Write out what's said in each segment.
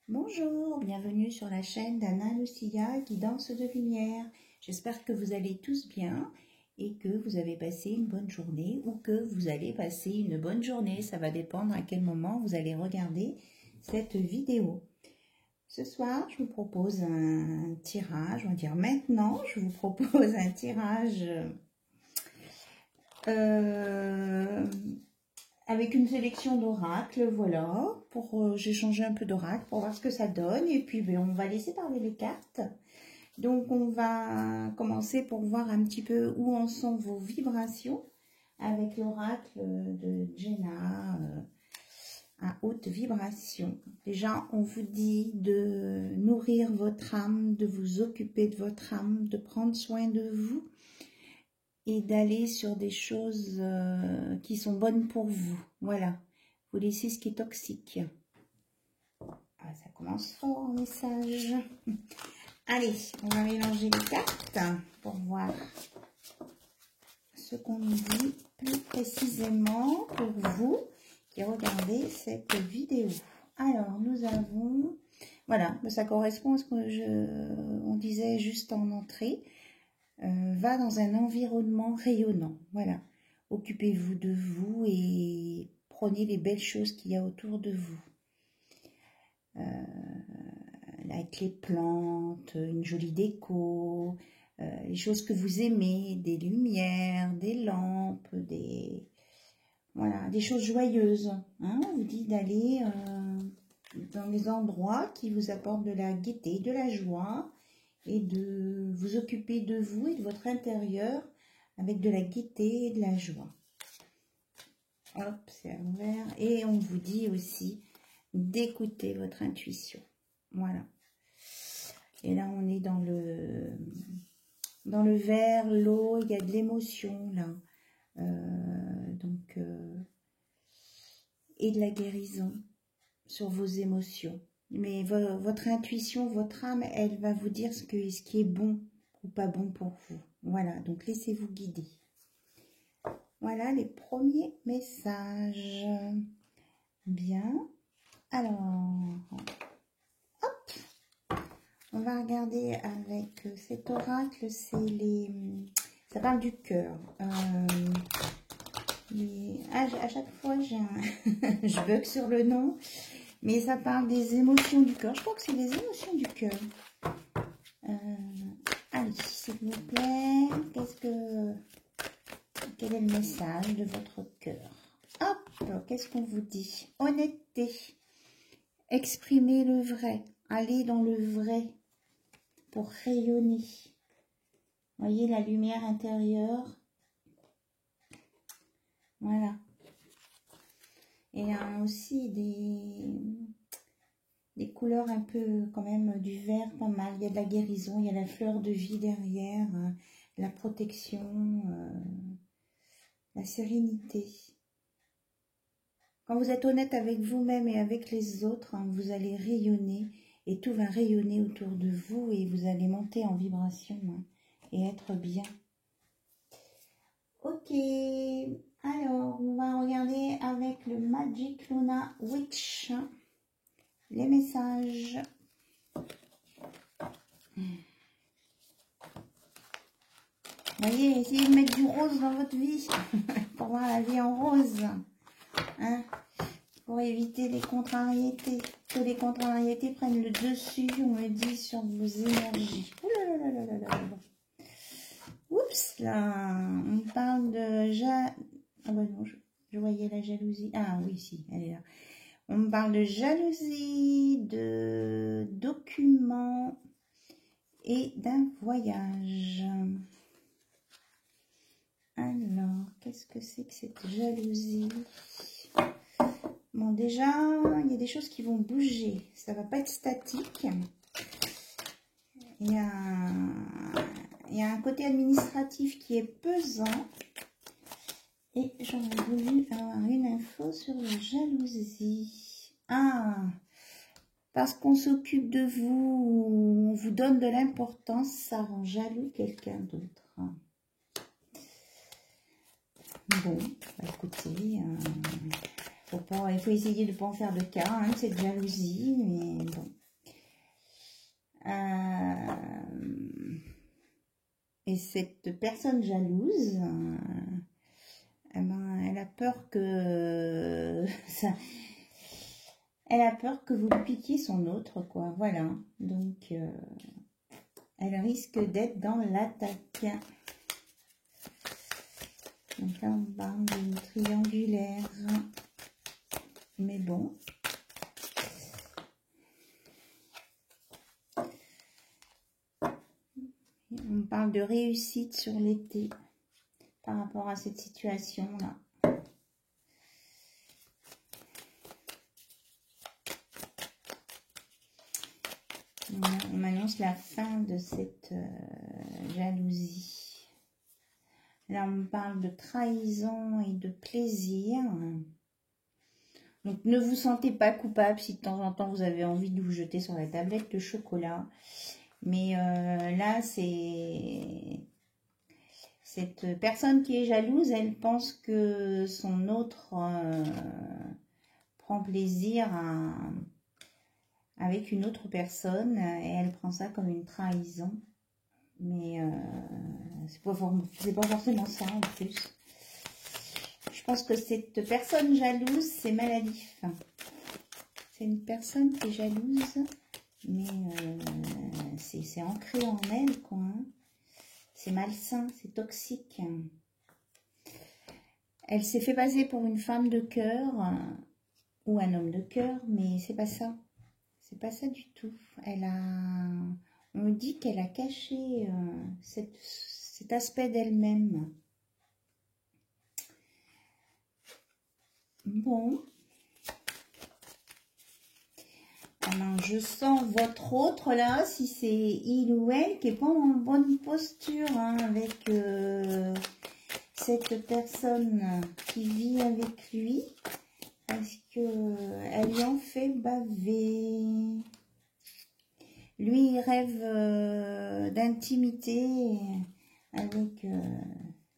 Bonjour, bienvenue sur la chaîne d'Anna Lucia, guidance de lumière. J'espère que vous allez tous bien et que vous avez passé une bonne journée ou que vous allez passer une bonne journée. Ça va dépendre à quel moment vous allez regarder cette vidéo. Ce soir, je vous propose un tirage, on va dire maintenant, je vous propose un tirage avec une sélection d'oracles, voilà, j'ai changé un peu d'oracle pour voir ce que ça donne, et puis on va laisser parler les cartes. Donc on va commencer pour voir un petit peu où en sont vos vibrations avec l'oracle de Jenna à haute vibration. Déjà, on vous dit de nourrir votre âme, de vous occuper de votre âme, de prendre soin de vous, et d'aller sur des choses qui sont bonnes pour vous. Voilà, vous laissez ce qui est toxique. Ah, ça commence fort, le message. Allez, on va mélanger les cartes pour voir ce qu'on nous dit plus précisément pour vous qui regardez cette vidéo. Alors, nous avons... Voilà, ça correspond à ce que on disait juste en entrée. Va dans un environnement rayonnant. Voilà, occupez-vous de vous et prenez les belles choses qu'il y a autour de vous. Avec les plantes, une jolie déco, les choses que vous aimez, des lumières, des lampes, voilà, des choses joyeuses. Hein, on vous dit d'aller dans les endroits qui vous apportent de la gaieté, de la joie, et de vous occuper de vous et de votre intérieur avec de la gaieté et de la joie. Hop, c'est à l'envers. Et on vous dit aussi d'écouter votre intuition. Voilà. Et là, on est dans le verre, l'eau, il y a de l'émotion là. Et de la guérison sur vos émotions. Mais votre intuition, votre âme, elle va vous dire ce qui est bon ou pas bon pour vous. Voilà, donc laissez-vous guider. Voilà les premiers messages. Bien. Alors, hop, on va regarder avec cet oracle, ça parle du cœur. À chaque fois, je bug sur le nom. Mais ça parle des émotions du cœur. Je crois que c'est des émotions du cœur. Allez, s'il vous plaît. Quel est le message de votre cœur? Hop, qu'est-ce qu'on vous dit? Honnêteté. Exprimez le vrai. Allez dans le vrai pour rayonner. Voyez la lumière intérieure. Voilà. Et il y a aussi des couleurs un peu quand même du vert, pas mal. Il y a de la guérison, il y a la fleur de vie derrière, la protection, la sérénité. Quand vous êtes honnête avec vous-même et avec les autres, hein, vous allez rayonner et tout va rayonner autour de vous et vous allez monter en vibration hein, et être bien. Ok. Alors, on va regarder avec le Magic Luna Witch les messages. Voyez, essayez de mettre du rose dans votre vie pour voir la vie en rose. Hein, pour éviter les contrariétés. Que les contrariétés prennent le dessus, on me dit, sur vos énergies. Ouh là là là là là là. Oups, là, on parle de... Ah bah non, je voyais la jalousie. Ah oui, si, elle est là. On me parle de jalousie, de documents et d'un voyage. Alors, qu'est-ce que c'est que cette jalousie? Bon, déjà, il y a des choses qui vont bouger. Ça ne va pas être statique. Il y a un côté administratif qui est pesant. Et j'aurais voulu avoir une info sur la jalousie. Ah, parce qu'on s'occupe de vous, on vous donne de l'importance, ça rend jaloux quelqu'un d'autre. Bon, bah écoutez, il faut essayer de ne pas en faire de cas, hein, cette jalousie, mais bon. Et cette personne jalouse, eh ben, elle a peur que elle a peur que vous piquiez son autre, quoi. Voilà. Donc, elle risque d'être dans l'attaque. Donc là, on parle de triangulaire. Mais bon. On parle de réussite sur l'été par rapport à cette situation-là. On annonce la fin de cette jalousie. Là, on parle de trahison et de plaisir. Donc, ne vous sentez pas coupable si de temps en temps vous avez envie de vous jeter sur la tablette de chocolat. Mais là, c'est cette personne qui est jalouse, elle pense que son autre prend plaisir avec une autre personne et elle prend ça comme une trahison. Mais c'est pas forcément ça en plus. Je pense que cette personne jalouse, c'est maladif. C'est une personne qui est jalouse, mais c'est ancré en elle, quoi. Hein. C'est malsain, c'est toxique. Elle s'est fait passer pour une femme de cœur ou un homme de cœur, mais c'est pas ça. C'est pas ça du tout. On me dit qu'elle a caché cet aspect d'elle-même. Bon. Alors, je sens votre autre là, si c'est il ou elle qui n'est pas en bonne posture hein, avec cette personne qui vit avec lui. Parce qu'elle lui en fait baver. Lui, il rêve d'intimité avec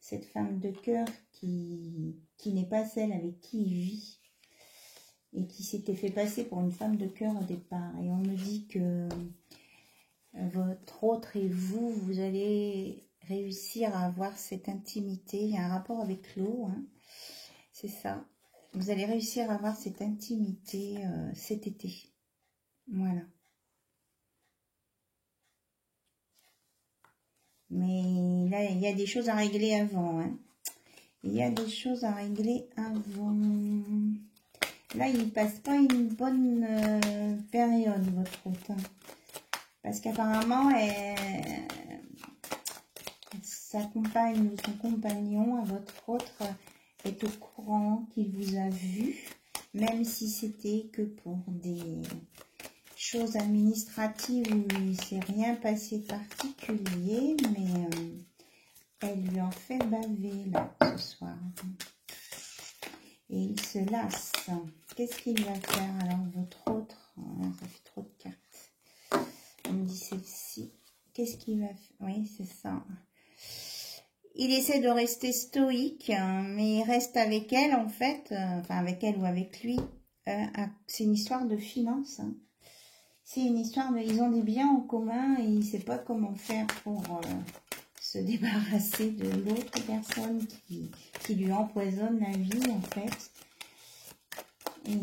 cette femme de cœur qui n'est pas celle avec qui il vit et qui s'était fait passer pour une femme de cœur au départ. Et on me dit que votre autre et vous, vous allez réussir à avoir cette intimité. Il y a un rapport avec l'eau, hein. C'est ça. Vous allez réussir à avoir cette intimité cet été. Voilà. Mais là, il y a des choses à régler avant. Hein. Il y a des choses à régler avant. Là, il ne passe pas une bonne période, votre autre. Hein. Parce qu'apparemment, sa compagne ou son compagnon, à votre autre, est au courant qu'il vous a vu. Même si c'était que pour des choses administratives où il ne s'est rien passé de particulier, mais elle lui en fait baver là ce soir. Et il se lasse. Qu'est-ce qu'il va faire alors votre autre? Ça fait trop de cartes. On me dit celle-ci. Qu'est-ce qu'il va faire? Oui, c'est ça. Il essaie de rester stoïque, mais il reste avec elle en fait, enfin avec elle ou avec lui. C'est une histoire de finances. Hein. C'est une histoire de... Ils ont des biens en commun et il ne sait pas comment faire pour se débarrasser de l'autre personne qui lui empoisonne la vie en fait. Et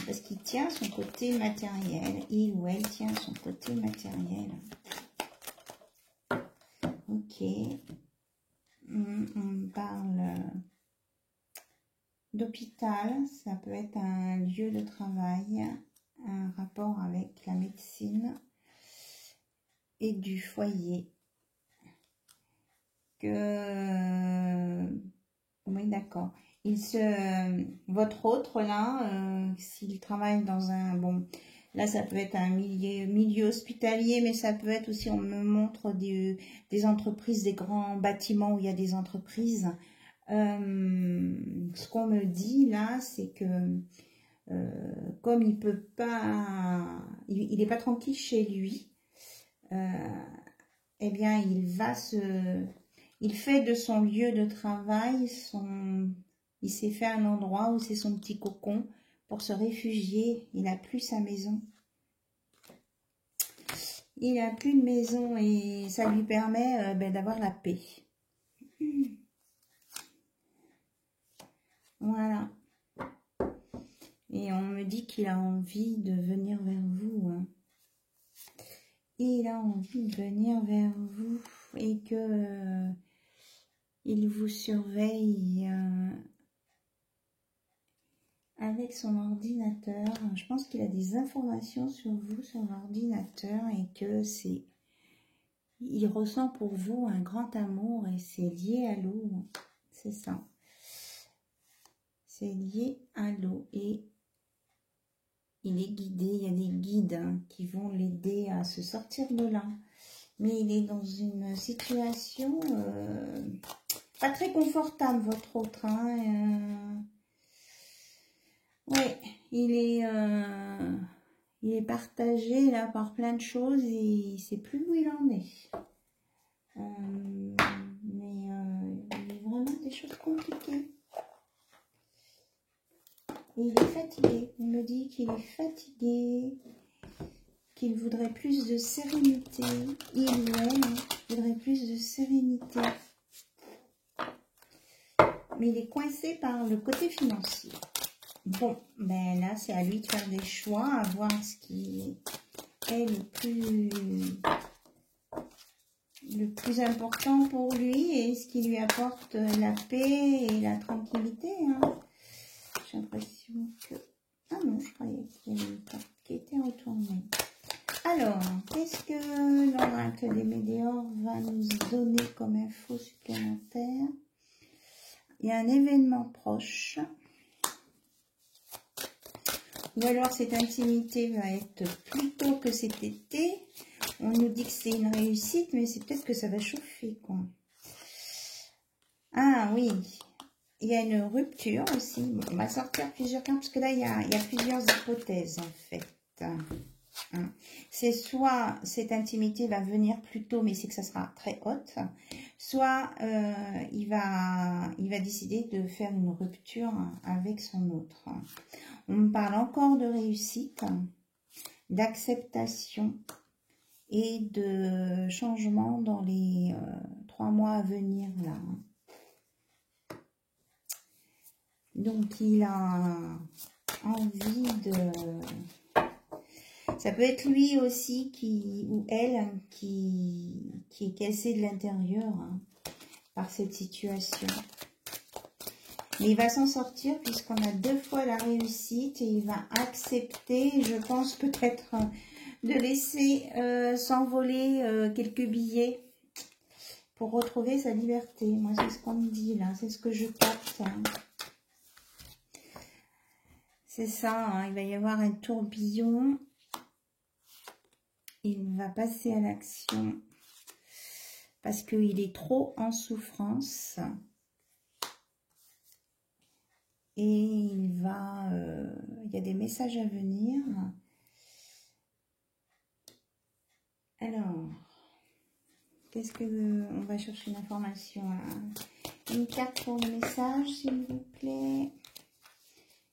parce qu'il tient son côté matériel. Il ou elle tient son côté matériel. Ok. On parle d'hôpital. Ça peut être un lieu de travail. Un rapport avec la médecine et du foyer. Oui, d'accord. Votre autre, là, s'il travaille dans un... Bon, là, ça peut être un milieu hospitalier, mais ça peut être aussi, on me montre des entreprises, des grands bâtiments où il y a des entreprises. Ce qu'on me dit, là, c'est que comme il peut pas... Il n'est pas tranquille chez lui, eh bien, il fait de son lieu de travail il s'est fait un endroit où c'est son petit cocon pour se réfugier. Il n'a plus sa maison. Il n'a plus de maison et ça lui permet d'avoir la paix. Voilà. Et on me dit qu'il a envie de venir vers vous. Hein. Il a envie de venir vers vous et que il vous surveille avec son ordinateur. Je pense qu'il a des informations sur vous sur l'ordinateur et que il ressent pour vous un grand amour et c'est lié à l'eau. C'est ça. C'est lié à l'eau et il est guidé. Il y a des guides qui vont l'aider à se sortir de là. Mais il est dans une situation pas très confortable, votre autre. Hein, ouais, il est partagé là par plein de choses et il ne sait plus où il en est. Mais il y a vraiment des choses compliquées. Et il est fatigué. Il me dit qu'il est fatigué, qu'il voudrait plus de sérénité. Il ou elle voudrait plus de sérénité. Mais il est coincé par le côté financier. Bon, ben là, c'est à lui de faire des choix, à voir ce qui est le plus important pour lui et ce qui lui apporte la paix et la tranquillité. Hein. J'ai l'impression que... Ah non, je croyais qu'il y avait une carte qui était retournée. Alors, qu'est-ce que l'oracle des météores va nous donner comme info supplémentaire? Il y a un événement proche. Ou alors cette intimité va être plus tôt que cet été. On nous dit que c'est une réussite, mais c'est peut-être que ça va chauffer, quoi. Ah oui, il y a une rupture aussi. Bon, on va sortir plusieurs cartes, parce que là, il y a plusieurs hypothèses, en fait. C'est soit cette intimité va venir plus tôt, mais c'est que ça sera très haute. Soit il va décider de faire une rupture avec son autre. On me parle encore de réussite, d'acceptation et de changement dans les 3 mois à venir là. Donc il a envie de... Ça peut être lui aussi ou elle qui est cassé de l'intérieur hein, par cette situation. Mais il va s'en sortir puisqu'on a 2 fois la réussite et il va accepter, je pense peut-être, de laisser s'envoler quelques billets pour retrouver sa liberté. Moi, c'est ce qu'on me dit là, c'est ce que je capte. Hein. C'est ça, hein, il va y avoir un tourbillon. Il va passer à l'action parce qu'il est trop en souffrance. Et il y a des messages à venir. Alors, qu'est-ce que... On va chercher une information là. Une carte pour le message, s'il vous plaît.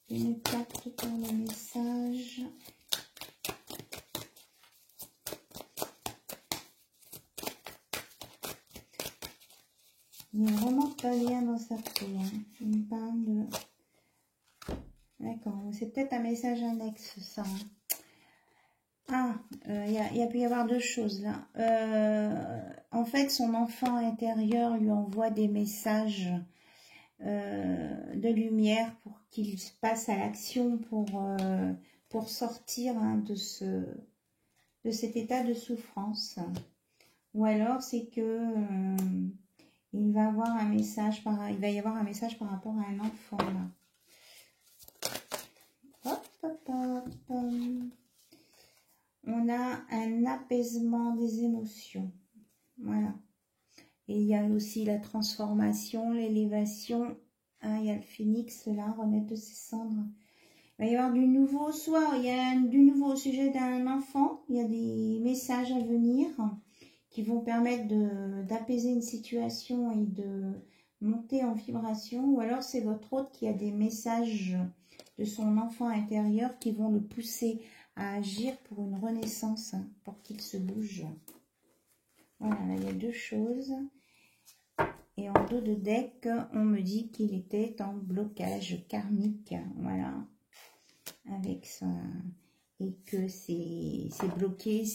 Une carte pour le message. Il n'est vraiment pas bien dans sa peau. Hein. Il me parle de... D'accord, c'est peut-être un message annexe, ça. Ah, il peut y avoir 2 choses là. En fait, son enfant intérieur lui envoie des messages de lumière pour qu'il passe à l'action pour sortir hein, de cet état de souffrance. Ou alors, c'est que il va y avoir un message par rapport à un enfant là. Hop, hop, hop. On a un apaisement des émotions. Voilà. Et il y a aussi la transformation, l'élévation. Hein, il y a le phénix là, renaître de ses cendres. Il va y avoir du nouveau, soit il y a du nouveau au sujet d'un enfant. Il y a des messages à venir qui vont permettre d'apaiser une situation et de monter en vibration. Ou alors c'est votre hôte qui a des messages de son enfant intérieur qui vont le pousser à agir pour une renaissance, hein, pour qu'il se bouge. Voilà, là, il y a deux choses. Et en dos de deck, on me dit qu'il était en blocage karmique. Voilà. Avec ça. Et que c'est bloqué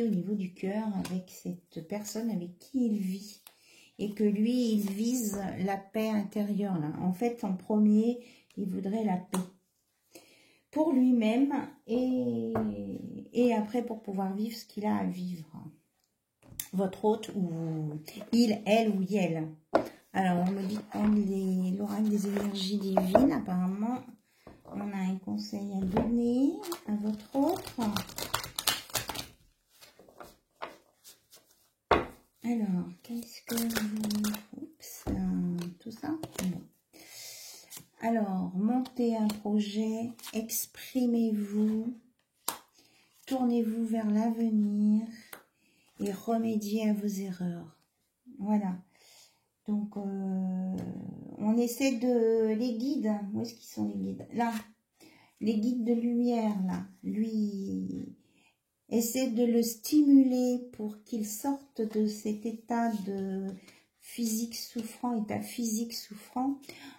au niveau du cœur avec cette personne avec qui il vit. Et que lui, il vise la paix intérieure. Là. En fait, en premier, il voudrait la paix. Pour lui-même et après pour pouvoir vivre ce qu'il a à vivre. Votre hôte ou il, elle ou yel. Alors, on me dit l'oracle des énergies divines, apparemment, on a un conseil à donner à votre hôte. Alors, qu'est-ce que vous... Oups, tout ça bon. Alors, montez un projet, exprimez-vous, tournez-vous vers l'avenir et remédiez à vos erreurs. Voilà. Donc, on essaie de... Les guides, où est-ce qu'ils sont les guides? Là, les guides de lumière, là. Lui, essaie de le stimuler pour qu'il sorte de cet état de physique souffrant,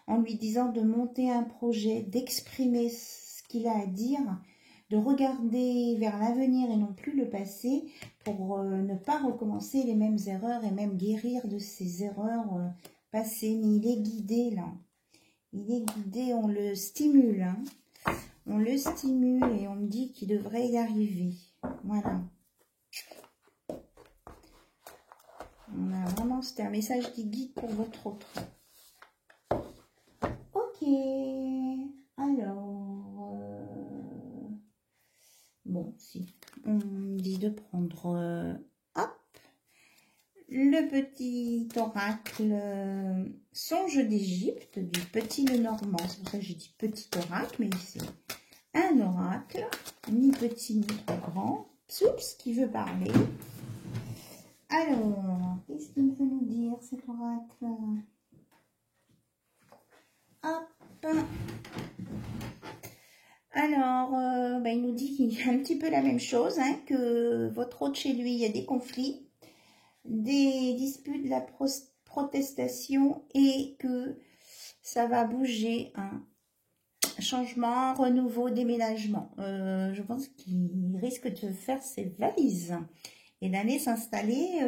en lui disant de monter un projet, d'exprimer ce qu'il a à dire, de regarder vers l'avenir et non plus le passé pour ne pas recommencer les mêmes erreurs et même guérir de ces erreurs passées. Mais il est guidé là. Il est guidé, on le stimule. Hein. On le stimule et on me dit qu'il devrait y arriver. Voilà. On a vraiment, c'était un message qui guide pour votre autre. Ok. Alors... Bon, si. On me dit de prendre... hop. Le petit oracle Songe d'Égypte du Petit Lenormand. C'est pour ça que j'ai dit petit oracle, mais c'est un oracle, ni petit ni trop grand. Soups qui veut parler. Alors, qu'est-ce qu'il veut nous dire cet oracle? Hop. Alors, il nous dit qu'il y a un petit peu la même chose, hein, que votre hôte chez lui, il y a des conflits, des disputes, de la protestation et que ça va bouger, hein. Changement, renouveau, déménagement. Je pense qu'il risque de faire ses valises et d'aller s'installer,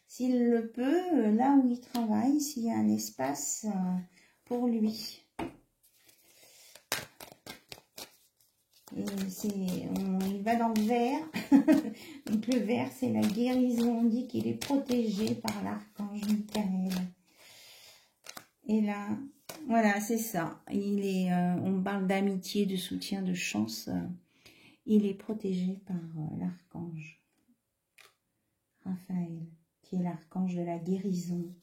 s'il le peut, là où il travaille, s'il y a un espace pour lui. Et il va dans le vert. Donc le vert, c'est la guérison. On dit qu'il est protégé par l'archange Michael. Et là... Voilà, c'est ça. Il est, on parle d'amitié, de soutien, de chance. Il est protégé par l'archange Raphaël, qui est l'archange de la guérison,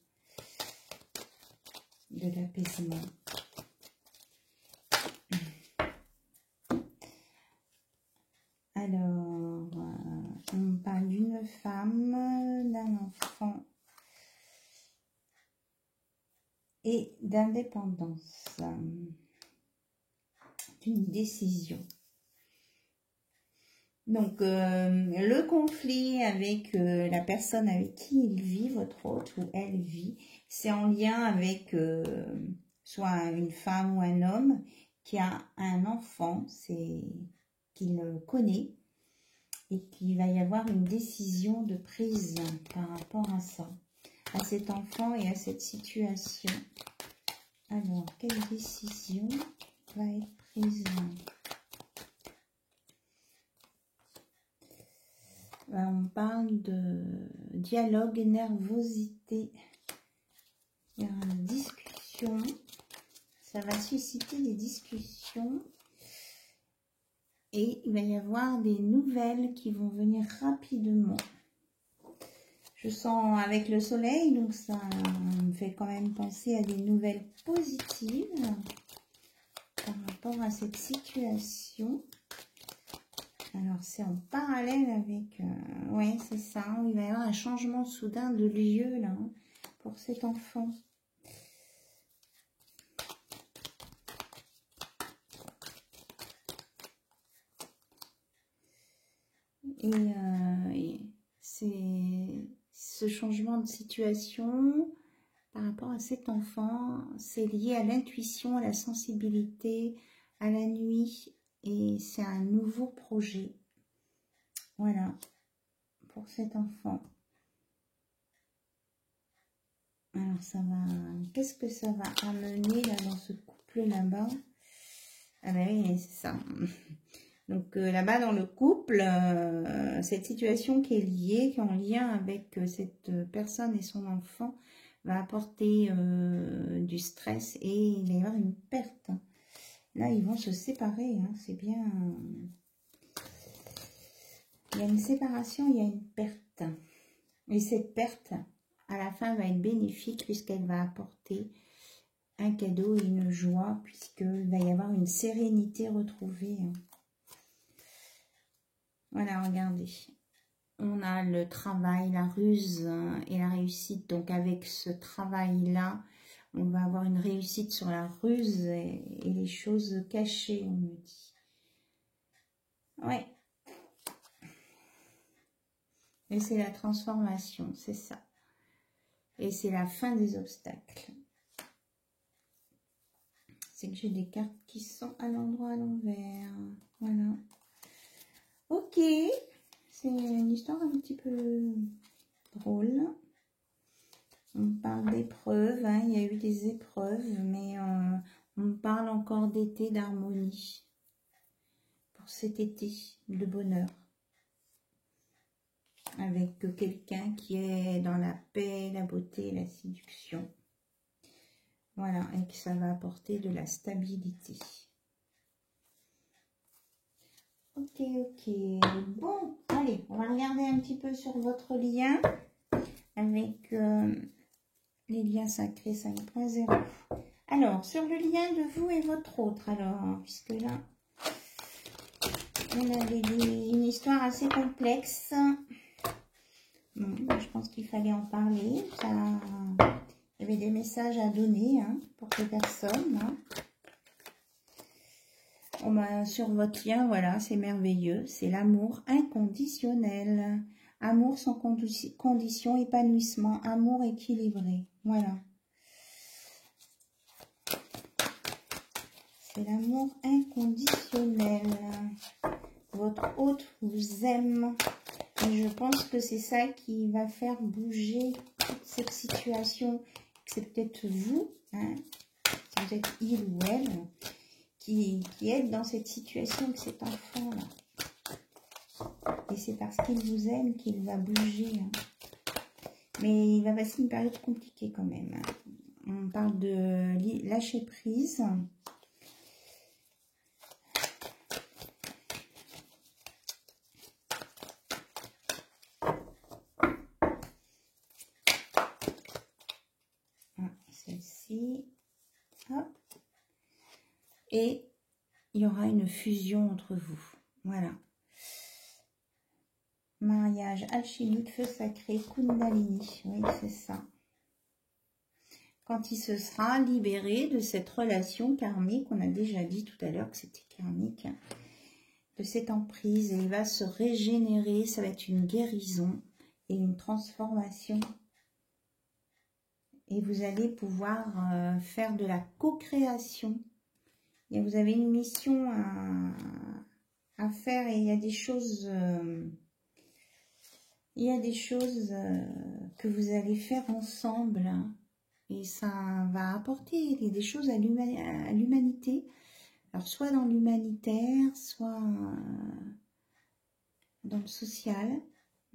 de l'apaisement. Alors, on parle d'une femme, d'un enfant et d'indépendance, d'une décision. Donc, le conflit avec la personne avec qui il vit, votre hôte ou elle vit, c'est en lien avec soit une femme ou un homme qui a un enfant, qu'il connaît, et qu'il va y avoir une décision de prise par rapport à ça, à cet enfant et à cette situation. Alors, quelle décision va être prise? On parle de dialogue, nervosité, il y aura une discussion, ça va susciter des discussions et il va y avoir des nouvelles qui vont venir rapidement. Je sens avec le soleil, donc ça me fait quand même penser à des nouvelles positives par rapport à cette situation. Alors, c'est en parallèle avec... oui, c'est ça. Il va y avoir un changement soudain de lieu, là, hein, pour cet enfant. Et c'est ce changement de situation par rapport à cet enfant, c'est lié à l'intuition, à la sensibilité, à la nuit, et c'est un nouveau projet. Voilà, pour cet enfant. Alors ça va, qu'est-ce que ça va amener là dans ce couple là-bas? Ah ben oui, c'est ça. Donc là-bas dans le couple, cette situation qui est liée, qui est en lien avec cette personne et son enfant, va apporter du stress et il va y avoir une perte. Là, ils vont se séparer, hein, c'est bien. Il y a une séparation, il y a une perte. Et cette perte, à la fin, va être bénéfique puisqu'elle va apporter un cadeau et une joie, puisqu'il va y avoir une sérénité retrouvée. Voilà, regardez. On a le travail, la ruse et la réussite. Donc avec ce travail-là, on va avoir une réussite sur la ruse et les choses cachées, on me dit. Ouais. Et c'est la transformation, c'est ça. Et c'est la fin des obstacles. C'est que j'ai des cartes qui sont à l'endroit à l'envers. Voilà. Ok. C'est une histoire un petit peu drôle. On parle d'épreuves. Hein. Il y a eu des épreuves, mais on parle encore d'été, d'harmonie. Pour cet été, de bonheur. Avec quelqu'un qui est dans la paix, la beauté, la séduction. Voilà, et que ça va apporter de la stabilité. Ok, ok. Bon, allez, on va regarder un petit peu sur votre lien avec les liens sacrés 5.0. Alors, sur le lien de vous et votre autre, alors, puisque là, on avait une histoire assez complexe. Bon, je pense qu'il fallait en parler. Ça... Il y avait des messages à donner hein, pour ces personnes. Hein. Oh ben, sur votre lien, voilà, c'est merveilleux. C'est l'amour inconditionnel. Amour sans condition, épanouissement, amour équilibré. Voilà. C'est l'amour inconditionnel. Votre hôte vous aime. Et je pense que c'est ça qui va faire bouger toute cette situation. C'est peut-être vous, hein, si vous êtes il ou elle, qui êtes dans cette situation avec cet enfant-là. Et c'est parce qu'il vous aime qu'il va bouger. Hein. Mais il va passer une période compliquée quand même. Hein. On parle de lâcher prise. Celle-ci. Hop. Et il y aura une fusion entre vous. Voilà. Mariage alchimique, feu sacré, Kundalini. Oui, c'est ça. Quand il se sera libéré de cette relation karmique, on a déjà dit tout à l'heure que c'était karmique, de cette emprise, et il va se régénérer, ça va être une guérison et une transformation. Et vous allez pouvoir faire de la co-création. Et vous avez une mission à faire et il y a des choses... que vous allez faire ensemble hein, et ça va apporter des choses à l'humanité. Alors, soit dans l'humanitaire, soit dans le social.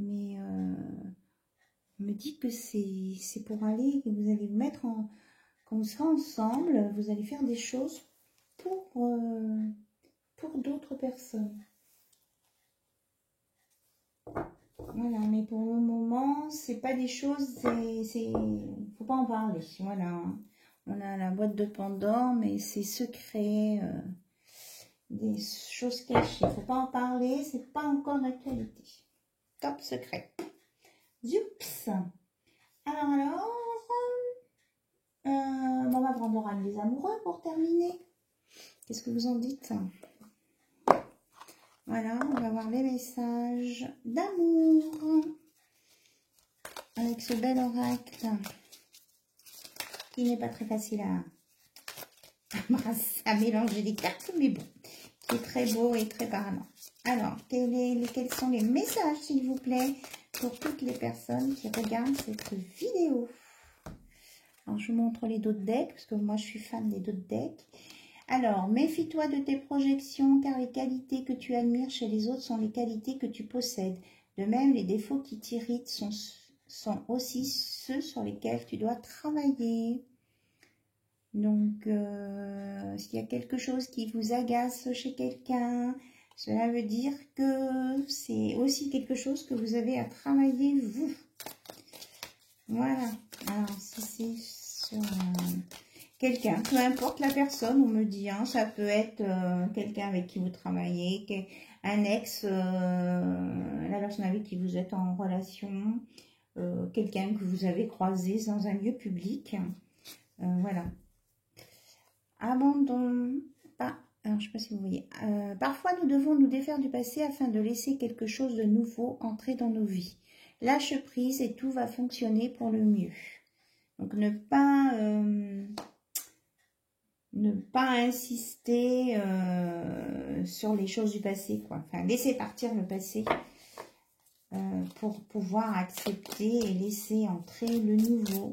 Mais on me dit que c'est pour aller, que vous allez vous mettre en... Quand vous serez ensemble, vous allez faire des choses pour d'autres personnes. Voilà, mais pour le moment, c'est pas des choses, faut pas en parler. Voilà, on a la boîte de Pandore, mais c'est secret, des choses cachées. Faut pas en parler, c'est pas encore d'actualité. Top secret. Zups. Alors, on va prendre l'oral des amoureux pour terminer. Qu'est-ce que vous en dites? Voilà, on va voir les messages d'amour avec ce bel oracle qui n'est pas très facile à mélanger les cartes, mais bon, qui est très beau et très parlant. Alors, quels sont les messages, s'il vous plaît, pour toutes les personnes qui regardent cette vidéo? Alors, je vous montre les dos de deck, parce que moi, je suis fan des dos de deck. Alors, méfie-toi de tes projections, car les qualités que tu admires chez les autres sont les qualités que tu possèdes. De même, les défauts qui t'irritent sont aussi ceux sur lesquels tu dois travailler. Donc, s'il y a quelque chose qui vous agace chez quelqu'un, cela veut dire que c'est aussi quelque chose que vous avez à travailler, vous. Voilà. Alors, si c'est sur quelqu'un, peu importe la personne, on me dit, hein, ça peut être quelqu'un avec qui vous travaillez, un ex, la personne avec qui vous êtes en relation, quelqu'un que vous avez croisé dans un lieu public. Voilà. Abandon. Alors, je ne sais pas si vous voyez. Parfois, nous devons nous défaire du passé afin de laisser quelque chose de nouveau entrer dans nos vies. Lâche prise et tout va fonctionner pour le mieux. Donc, ne pas insister sur les choses du passé, quoi. Enfin, laisser partir le passé pour pouvoir accepter et laisser entrer le nouveau.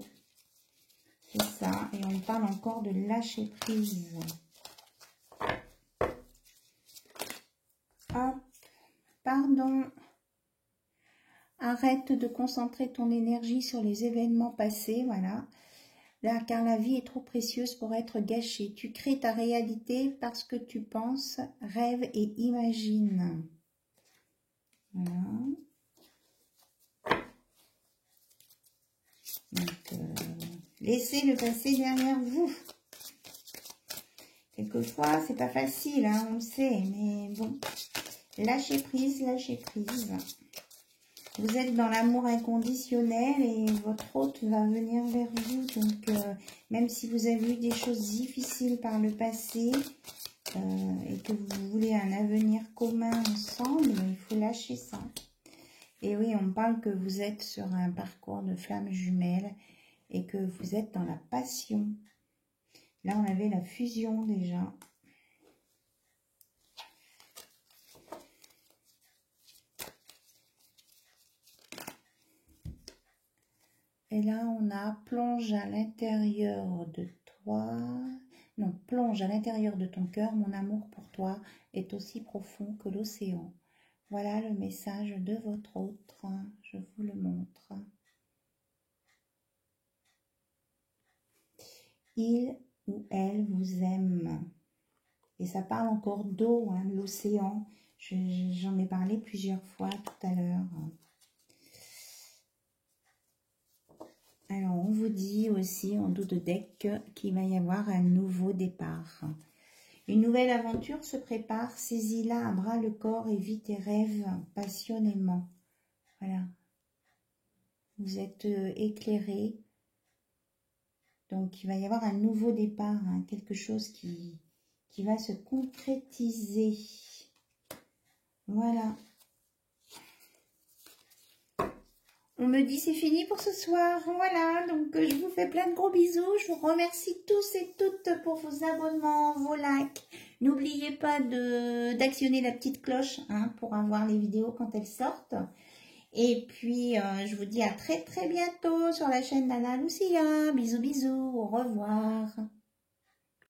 C'est ça. Et on parle encore de lâcher prise. Hop, pardon. Arrête de concentrer ton énergie sur les événements passés, voilà. Là, car la vie est trop précieuse pour être gâchée. Tu crées ta réalité parce que tu penses, rêves et imagines. Voilà. Donc, laissez le passé derrière vous. Quelquefois, c'est pas facile, hein, on le sait, mais bon. Lâchez prise, lâchez prise. Vous êtes dans l'amour inconditionnel et votre hôte va venir vers vous. Donc, même si vous avez eu des choses difficiles par le passé et que vous voulez un avenir commun ensemble, il faut lâcher ça. Et oui, on parle que vous êtes sur un parcours de flammes jumelles et que vous êtes dans la passion. Là, on avait la fusion déjà. Et là, on a plonge à l'intérieur de toi. Non, plonge à l'intérieur de ton cœur. Mon amour pour toi est aussi profond que l'océan. Voilà le message de votre autre. Je vous le montre. Il ou elle vous aime. Et ça parle encore d'eau, hein, de l'océan. J'en ai parlé plusieurs fois tout à l'heure. Alors, on vous dit aussi en dos de deck qu'il va y avoir un nouveau départ. Une nouvelle aventure se prépare. Saisis-la à bras le corps et vis tes rêves passionnément. Voilà. Vous êtes éclairé. Donc, il va y avoir un nouveau départ, hein, quelque chose qui va se concrétiser. Voilà. On me dit c'est fini pour ce soir. Voilà, donc je vous fais plein de gros bisous. Je vous remercie tous et toutes pour vos abonnements, vos likes. N'oubliez pas d'actionner la petite cloche, hein, pour avoir les vidéos quand elles sortent. Et puis, je vous dis à très très bientôt sur la chaîne d'Anna Lucia. Bisous bisous, au revoir.